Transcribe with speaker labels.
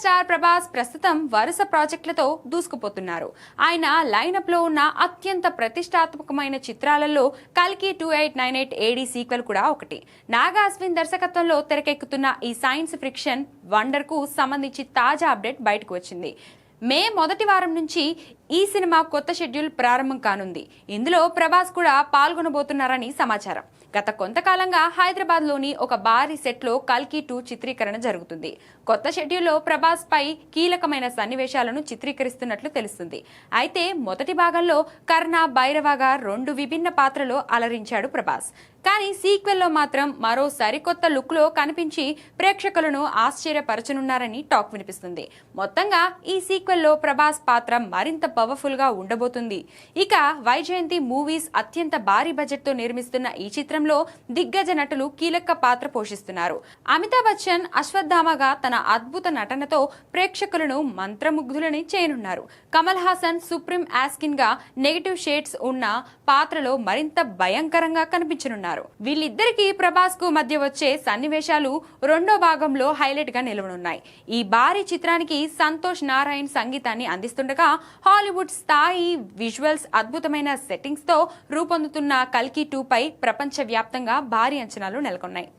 Speaker 1: Star Prabhas ప్రస్తుతం వరుస ప్రాజెక్టులతో దూసుకుపోతున్నారు. ఆయన లైనప్ లో ఉన్న అత్యంత ప్రతిష్టాత్మకమైన చిత్రాలలో కల్కి 2898 AD సీక్వెల్ కూడా ఒకటి. నాగా అశ్విన్ దర్శకత్వంలో తెరకెక్కుతున్న ఈ సైన్స్ ఫిక్షన్ వండర్ కు సంబంధించి తాజా అప్డేట్ బయటకు వచ్చింది. మే మొదటి వారం నుంచి ఈ సినిమా కొత్త షెడ్యూల్ ప్రారంభం కానుంది. ఇందులో ప్రభాస్ కూడా పాల్గొనబోతున్నారని సమాచారం. గత కొంతకాలంగా హైదరాబాద్ లోని ఒక భారీ సెట్ లో కల్కి 2 చిత్రీకరణ జరుగుతుంది. కొత్త షెడ్యూల్లో ప్రభాస్ పై కీలకమైన సన్నివేశాలను చిత్రీకరిస్తున్నట్లు తెలుస్తుంది. అయితే మొదటి భాగంలో కర్ణ, భైరవగా 2 విభిన్న పాత్రలో అలరించాడు ప్రభాస్. కానీ సీక్వెల్లో మాత్రం మరో సరికొత్త లుక్ లో కనిపించి ప్రేక్షకులను ఆశ్చర్యపరచనున్నారని టాక్ వినిపిస్తుంది. మొత్తంగా ఈ సీక్వెల్లో ప్రభాస్ పాత్ర మరింత పవర్ఫుల్ గా ఉండబోతుంది. ఇక వైజయంతి మూవీస్ అత్యంత భారీ బడ్జెట్ తో నిర్మిస్తున్న ఈ చిత్రంలో దిగ్గజ నటులు కీలక పాత్ర పోషిస్తున్నారు. అమితాబ్ బచ్చన్ అశ్వత్థామగా తన అద్భుత నటనతో ప్రేక్షకులను మంత్రముగ్ధులని చేయనున్నారు. కమల్ హాసన్ సుప్రీం యాస్కిన్ గా నెగటివ్ షేడ్స్ ఉన్న పాత్రలో మరింత భయంకరంగా కనిపించనున్నారు. వీళ్ళిద్దరికీ ప్రభాస్ కు మధ్య వచ్చే సన్నివేశాలు రెండో భాగంలో హైలైట్ గా నిలవనున్నాయి. ఈ భారీ చిత్రానికి సంతోష్ నారాయణ్ సంగీతాన్ని అందిస్తుండగా హాలీవుడ్ స్థాయి విజువల్స్, అద్భుతమైన సెట్టింగ్స్ తో రూపొందుతున్న కల్కి 2 పై ప్రపంచ వ్యాప్తంగా భారీ అంచనాలు నెలకొన్నాయి.